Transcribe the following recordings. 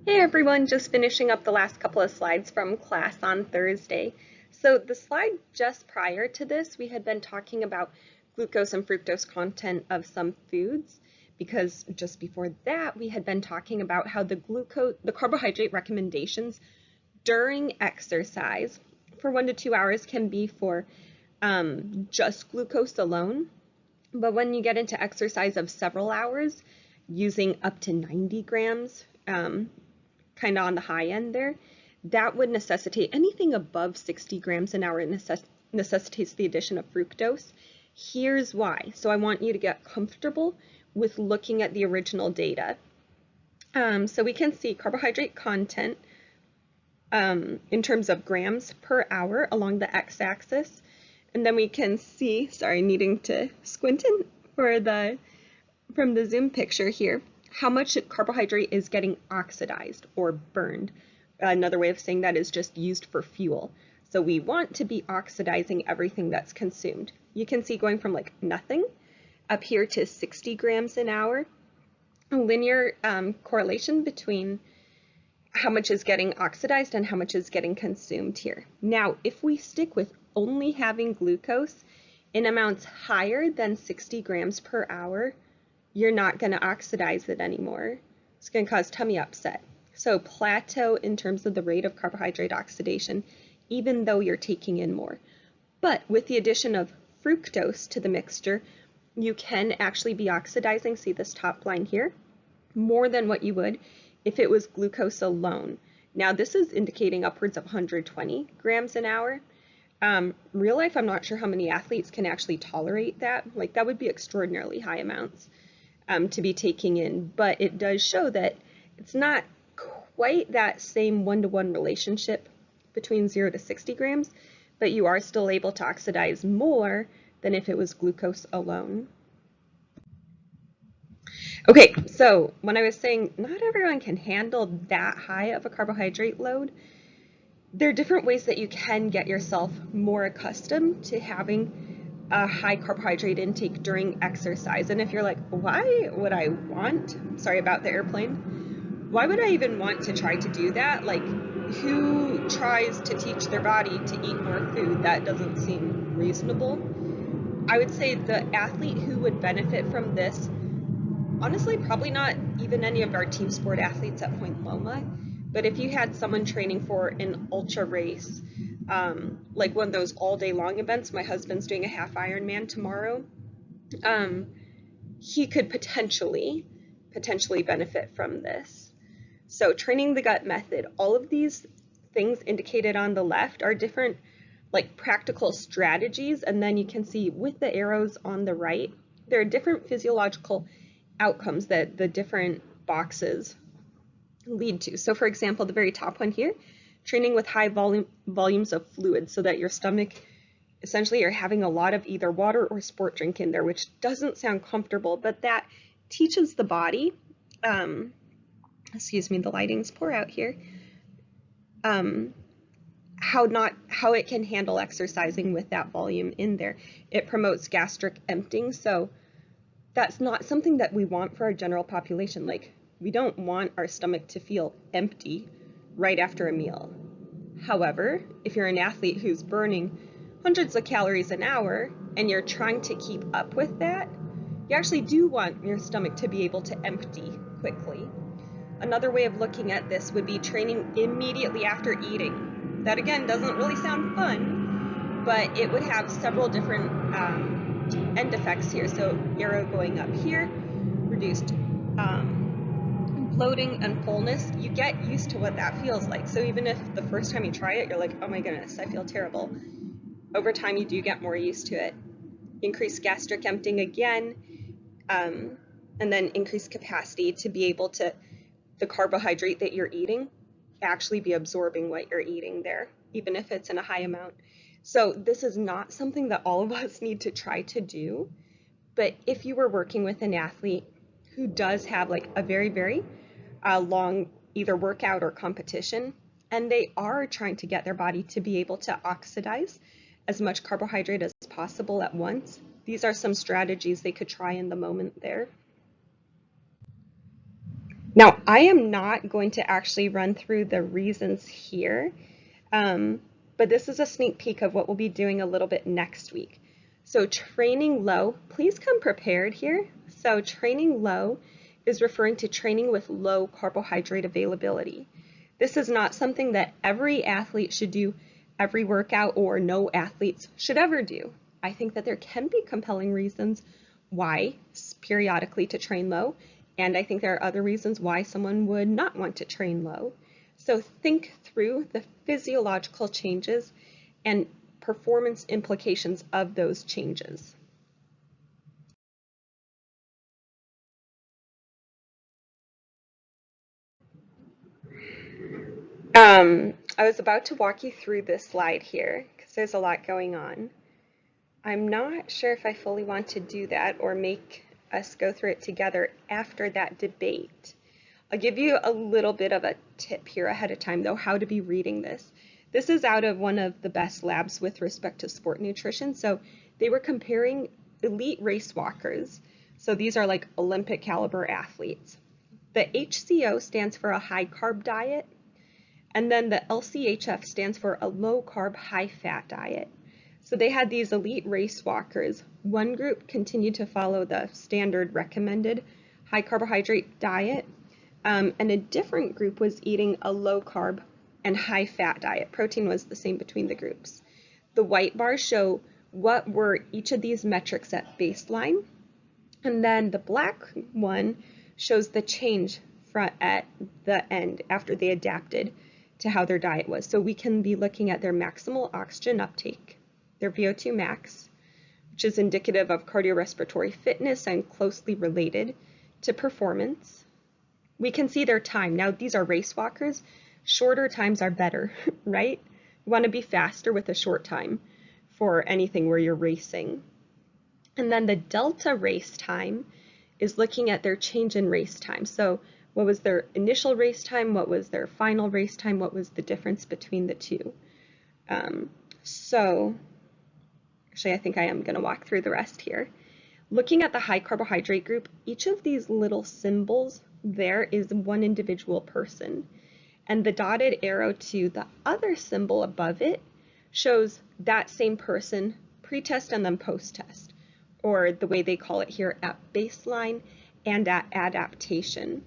Hey everyone, just finishing up the last couple of slides from class on Thursday. So the slide just prior to this, we had been talking about glucose and fructose content of some foods, because just before that, we had been talking about how the carbohydrate recommendations during exercise for 1 to 2 hours can be for just glucose alone. But when you get into exercise of several hours, using up to 90 grams, kind of on the high end there, that would necessitate anything above 60 grams an hour necessitates the addition of fructose. Here's why. So I want you to get comfortable with looking at the original data. So we can see carbohydrate content in terms of grams per hour along the x-axis. And then we can see, sorry, needing to squint in from the Zoom picture here, how much carbohydrate is getting oxidized or burned. Another way of saying that is just used for fuel. So we want to be oxidizing everything that's consumed. You can see going from like nothing up here to 60 grams an hour, a linear correlation between how much is getting oxidized and how much is getting consumed here. Now, if we stick with only having glucose in amounts higher than 60 grams per hour, you're not going to oxidize it anymore. It's going to cause tummy upset. So plateau in terms of the rate of carbohydrate oxidation, even though you're taking in more. But with the addition of fructose to the mixture, you can actually be oxidizing, see this top line here, more than what you would if it was glucose alone. Now this is indicating upwards of 120 grams an hour. Real life, I'm not sure how many athletes can actually tolerate that. Like that would be extraordinarily high amounts to be taking in, but it does show that it's not quite that same one-to-one relationship between 0 to 60 grams, but you are still able to oxidize more than if it was glucose alone. Okay, so when I was saying not everyone can handle that high of a carbohydrate load, there are different ways that you can get yourself more accustomed to having a high carbohydrate intake during exercise. And if you're like, why would I want, sorry about the airplane, why would I even want to try to do that? Like, who tries to teach their body to eat more food? That doesn't seem reasonable. I would say the athlete who would benefit from this, honestly, probably not even any of our team sport athletes at Point Loma, but if you had someone training for an ultra race, like one of those all day long events, my husband's doing a half Ironman tomorrow, he could potentially benefit from this. So training the gut method, all of these things indicated on the left are different like practical strategies, and then you can see with the arrows on the right, there are different physiological outcomes that the different boxes lead to. So for example, the very top one here, training with high volumes of fluid so that your stomach, essentially you're having a lot of either water or sport drink in there, which doesn't sound comfortable, but that teaches the body, excuse me, the lighting's poor out here, how it can handle exercising with that volume in there. It promotes gastric emptying, so that's not something that we want for our general population. Like, we don't want our stomach to feel empty right after a meal. However, if you're an athlete who's burning hundreds of calories an hour and you're trying to keep up with that, you actually do want your stomach to be able to empty quickly. Another way of looking at this would be training immediately after eating. That again doesn't really sound fun, but it would have several different end effects here. So arrow going up here, reduced bloating and fullness. You get used to what that feels like. So even if the first time you try it, you're like, oh my goodness, I feel terrible. Over time, you do get more used to it. Increased gastric emptying again, and then increased capacity to be able to, the carbohydrate that you're eating, actually be absorbing what you're eating there, even if it's in a high amount. So this is not something that all of us need to try to do, but if you were working with an athlete who does have like a very, very long either workout or competition, and they are trying to get their body to be able to oxidize as much carbohydrate as possible at once, these are some strategies they could try in the moment there. Now, I am not going to actually run through the reasons here, but this is a sneak peek of what we'll be doing a little bit next week. So training low, please come prepared here. So training low is referring to training with low carbohydrate availability. This is not something that every athlete should do every workout, or no athletes should ever do. I think that there can be compelling reasons why periodically to train low, and I think there are other reasons why someone would not want to train low. So think through the physiological changes and performance implications of those changes. I was about to walk you through this slide here because there's a lot going on. I'm not sure if I fully want to do that or make us go through it together after that debate. I'll give you a little bit of a tip here ahead of time, though, how to be reading this. This is out of one of the best labs with respect to sport nutrition. So they were comparing elite race walkers. So these are like Olympic caliber athletes. The HCO stands for a high carb diet, and then the LCHF stands for a low carb, high fat diet. So they had these elite race walkers. One group continued to follow the standard recommended high carbohydrate diet, and a different group was eating a low carb and high fat diet. Protein was the same between the groups. The white bars show what were each of these metrics at baseline, and then the black one shows the change at the end after they adapted to how their diet was. So we can be looking at their maximal oxygen uptake, their VO2 max, which is indicative of cardiorespiratory fitness and closely related to performance. We can see their time. Now, these are race walkers. Shorter times are better, right? You want to be faster with a short time for anything where you're racing. And then the delta race time is looking at their change in race time. So what was their initial race time? What was their final race time? What was the difference between the two? Actually, I think I am going to walk through the rest here. Looking at the high carbohydrate group, each of these little symbols there is one individual person. And the dotted arrow to the other symbol above it shows that same person pre-test and then post-test, or the way they call it here, at baseline and at adaptation.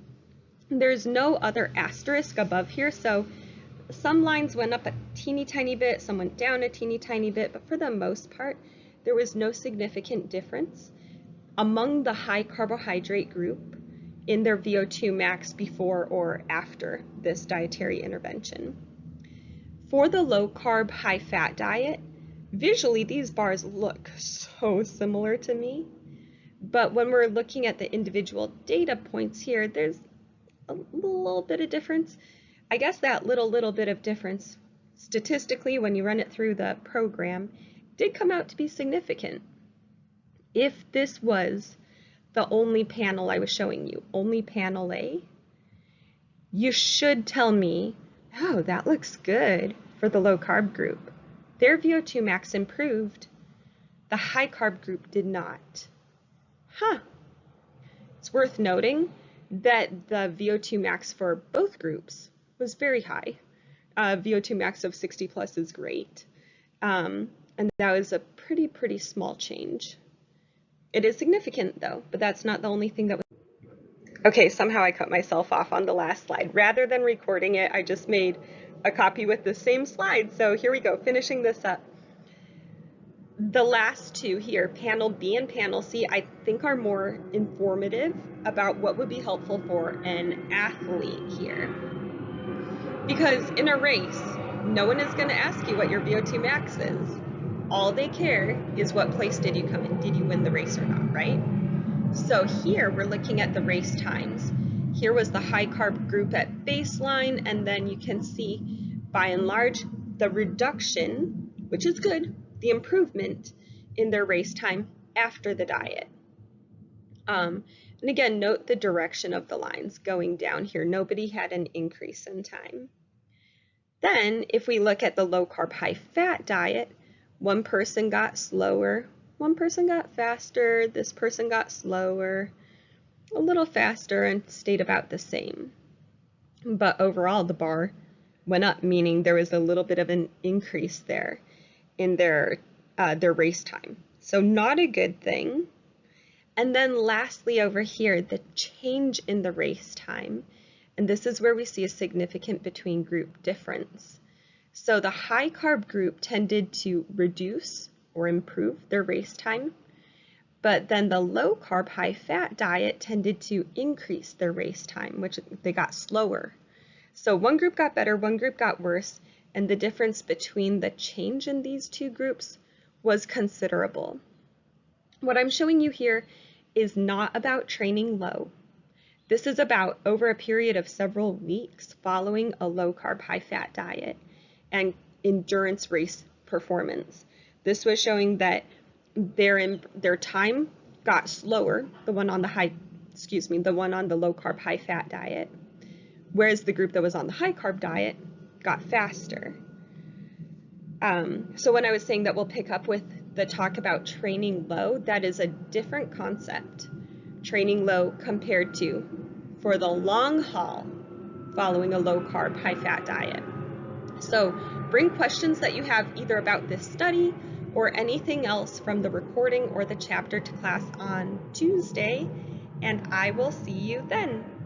There's no other asterisk above here, so some lines went up a teeny tiny bit, some went down a teeny tiny bit, but for the most part, there was no significant difference among the high carbohydrate group in their VO2 max before or after this dietary intervention. For the low carb, high fat diet, visually these bars look so similar to me, but when we're looking at the individual data points here, there's a little bit of difference. I guess that little bit of difference, statistically, when you run it through the program, did come out to be significant. If this was the only panel I was showing you, only panel A, you should tell me, oh, that looks good for the low carb group. Their VO2 max improved. The high carb group did not. It's worth noting that the VO2 max for both groups was very high. VO2 max of 60 plus is great. And that was a pretty small change. It is significant though, but that's not the only thing that was. Okay, somehow I cut myself off on the last slide. Rather than recording it, I just made a copy with the same slide. So here we go, finishing this up. The last two here, panel B and panel C, I think are more informative about what would be helpful for an athlete here. Because in a race, no one is going to ask you what your VO2 max is. All they care is what place did you come in? Did you win the race or not, right? So here we're looking at the race times. Here was the high carb group at baseline, and then you can see by and large the reduction, which is good, the improvement in their race time after the diet. And again, note the direction of the lines going down here. Nobody had an increase in time. Then if we look at the low carb, high fat diet, one person got slower, one person got faster, this person got slower. a little faster and stayed about the same. But overall, the bar went up, meaning there was a little bit of an increase there in their race time. So not a good thing. And then lastly over here, the change in the race time. And this is where we see a significant between group difference. So the high carb group tended to reduce or improve their race time, but then the low carb, high fat diet tended to increase their race time, which they got slower. So one group got better, one group got worse, and the difference between the change in these two groups was considerable. What I'm showing you here is not about training low. This is about over a period of several weeks following a low carb, high fat diet and endurance race performance. This was showing that their time got slower, the one on the low carb, high fat diet, whereas the group that was on the high carb diet got faster. So when I was saying that we'll pick up with the talk about training low, that is a different concept. Training low compared to for the long haul following a low carb, high fat diet. So bring questions that you have either about this study or anything else from the recording or the chapter to class on Tuesday, and I will see you then.